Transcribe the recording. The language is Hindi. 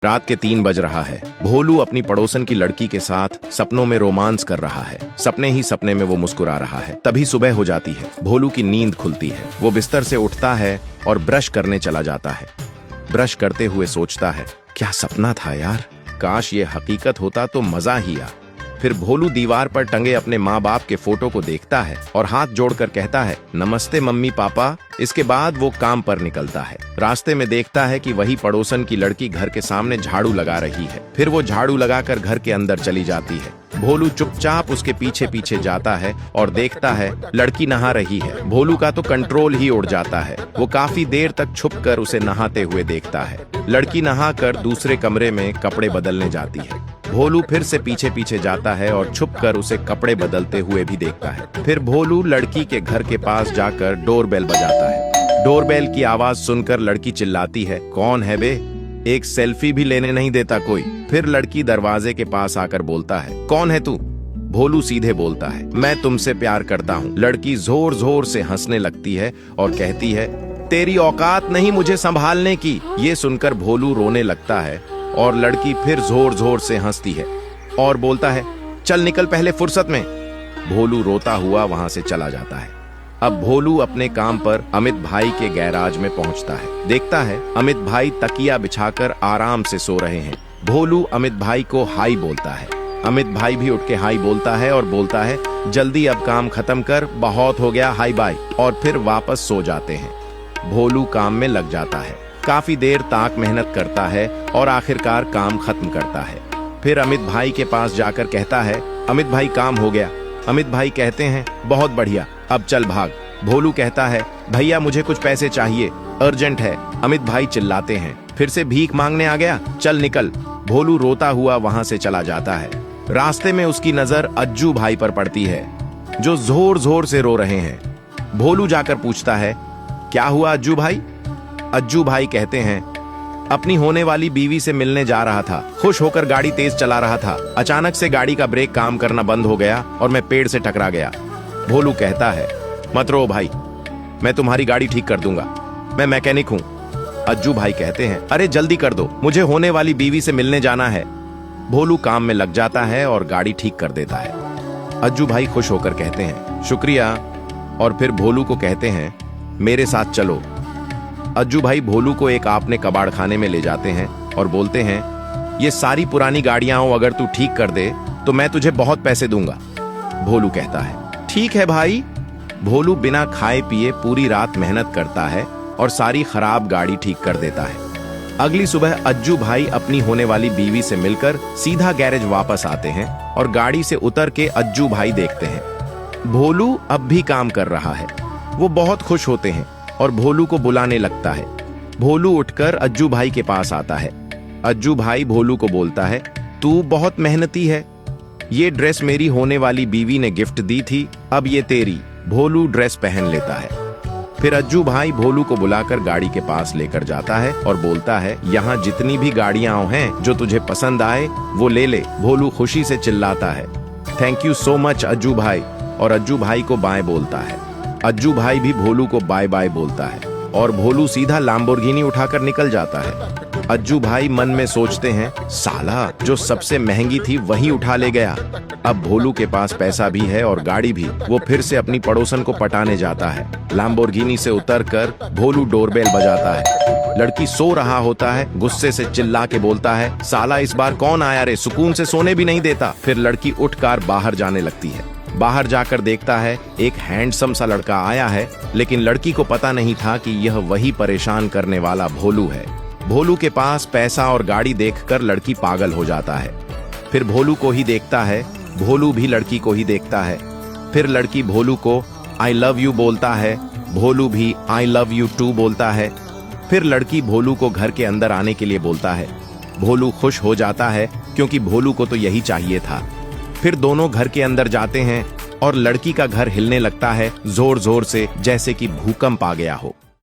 रात के 3 बज रहा है। भोलू अपनी पड़ोसन की लड़की के साथ सपनों में रोमांस कर रहा है। सपने ही सपने में वो मुस्कुरा रहा है। तभी सुबह हो जाती है। भोलू की नींद खुलती है। वो बिस्तर से उठता है और ब्रश करने चला जाता है। ब्रश करते हुए सोचता है, क्या सपना था यार, काश ये हकीकत होता तो मजा ही आ। फिर भोलू दीवार पर टंगे अपने माँ बाप के फोटो को देखता है और हाथ जोड़कर कहता है, नमस्ते मम्मी पापा। इसके बाद वो काम पर निकलता है। रास्ते में देखता है कि वही पड़ोसन की लड़की घर के सामने झाड़ू लगा रही है। फिर वो झाड़ू लगाकर घर के अंदर चली जाती है। भोलू चुपचाप उसके पीछे पीछे जाता है और देखता है लड़की नहा रही है। भोलू का तो कंट्रोल ही उड़ जाता है। वो काफी देर तक छुपकर उसे नहाते हुए देखता है। लड़की नहाकर दूसरे कमरे में कपड़े बदलने जाती है। भोलू फिर से पीछे पीछे जाता है और छुपकर उसे कपड़े बदलते हुए भी देखता है। फिर भोलू लड़की के घर के पास जाकर डोरबेल बजाता है। डोरबेल की आवाज सुनकर लड़की चिल्लाती है, कौन है बे? एक सेल्फी भी लेने नहीं देता कोई। फिर लड़की दरवाजे के पास आकर बोलता है, कौन है तू? भोलू सीधे बोलता है, मैं तुमसे प्यार करता हूँ। लड़की जोर जोर से हंसने लगती है और कहती है, तेरी औकात नहीं मुझे संभालने की। ये सुनकर भोलू रोने लगता है और लड़की फिर जोर जोर से हंसती है और बोलता है, चल निकल पहले फुर्सत में। भोलू रोता हुआ वहां से चला जाता है। अब भोलू अपने काम पर अमित भाई के गैराज में पहुंचता है। देखता है अमित भाई तकिया बिछाकर आराम से सो रहे हैं। भोलू अमित भाई को हाई बोलता है। अमित भाई भी उठ के हाई बोलता है और बोलता है, जल्दी अब काम खत्म कर, बहुत हो गया, हाई बाय। और फिर वापस सो जाते हैं। भोलू काम में लग जाता है। काफी देर तक मेहनत करता है और आखिरकार काम खत्म करता है। फिर अमित भाई के पास जाकर कहता है, अमित भाई काम हो गया। अमित भाई कहते हैं, बहुत बढ़िया, अब चल भाग। भोलू कहता है, भैया मुझे कुछ पैसे चाहिए, अर्जेंट है। अमित भाई चिल्लाते हैं, फिर से भीख मांगने आ गया, चल निकल। भोलू रोता हुआ वहां से चला जाता है। रास्ते में उसकी नजर अज्जू भाई पर पड़ती है, जो जोर जोर से रो रहे हैं। भोलू जाकर पूछता है, क्या हुआ अज्जू भाई? अज्जू भाई कहते हैं, अपनी होने वाली बीवी से मिलने जा रहा था। खुश होकर गाड़ी तेज चला रहा था। अचानक से गाड़ी का ब्रेक काम करना बंद हो गया और मैं पेड़ से टकरा गया। भोलू कहता है, मत रो भाई, मैं तुम्हारी गाड़ी ठीक कर दूंगा, मैं मैकेनिक हूँ। अज्जू भाई कहते हैं, अरे जल्दी कर दो, मुझे होने वाली बीवी से मिलने जाना है। भोलू काम में लग जाता है और गाड़ी ठीक कर देता है। अज्जू भाई खुश होकर कहते हैं, शुक्रिया। और फिर भोलू को कहते हैं, मेरे साथ चलो। अज्जू भाई भोलू को एक आपने कबाड़ खाने में ले जाते हैं और बोलते हैं, ये सारी पुरानी गाड़ियां हो, अगर तू ठीक कर दे तो मैं तुझे बहुत पैसे दूंगा। भोलू कहता है, ठीक है भाई। भोलू बिना खाए पिए पूरी रात मेहनत करता है और सारी खराब गाड़ी ठीक कर देता है। अगली सुबह अज्जू भाई अपनी होने वाली बीवी से मिलकर सीधा गैरेज वापस आते हैं और गाड़ी से उतर के अज्जू भाई देखते हैं भोलू अब भी काम कर रहा है। वो बहुत खुश होते हैं और भोलू को बुलाने लगता है। भोलू उठकर अज्जू भाई के पास आता है। अज्जू भाई भोलू को बोलता है, तू बहुत मेहनती है, ये ड्रेस मेरी होने वाली बीवी ने गिफ्ट दी थी, अब ये तेरी। भोलू ड्रेस पहन लेता है। फिर अज्जू भाई भोलू को बुलाकर गाड़ी के पास लेकर जाता है और बोलता है, यहाँ जितनी भी गाड़ियां हैं जो तुझे पसंद आए वो ले ले। भोलू खुशी से चिल्लाता है, thank you so much Ajju भाई, और अज्जू भाई को बाय बोलता है। अज्जू भाई भी भोलू को बाय बाय बोलता है और भोलू सीधा लैम्बोर्गिनी उठाकर निकल जाता है। अज्जू भाई मन में सोचते हैं, साला जो सबसे महंगी थी वही उठा ले गया। अब भोलू के पास पैसा भी है और गाड़ी भी। वो फिर से अपनी पड़ोसन को पटाने जाता है। लैम्बोर्गिनी से उतरकर भोलू डोरबेल बजाता है। लड़की सो रहा होता है। गुस्से से चिल्ला के बोलता है, साला इस बार कौन आया रे, सुकून से सोने भी नहीं देता। फिर लड़की उठकर बाहर जाने लगती है। बाहर जाकर देखता है एक हैंडसम सा लड़का आया है, लेकिन लड़की को पता नहीं था कि यह वही परेशान करने वाला भोलू है। भोलू के पास पैसा और गाड़ी देखकर लड़की पागल हो जाता है। फिर भोलू को ही देखता है, भोलू भी लड़की को ही देखता है। फिर लड़की भोलू को आई लव यू बोलता है, भोलू भी आई लव यू टू बोलता है। फिर लड़की भोलू को घर के अंदर आने के लिए बोलता है। भोलू खुश हो जाता है क्योंकि भोलू को तो यही चाहिए था। फिर दोनों घर के अंदर जाते हैं और लड़की का घर हिलने लगता है जोर जोर से, जैसे कि भूकंप आ गया हो।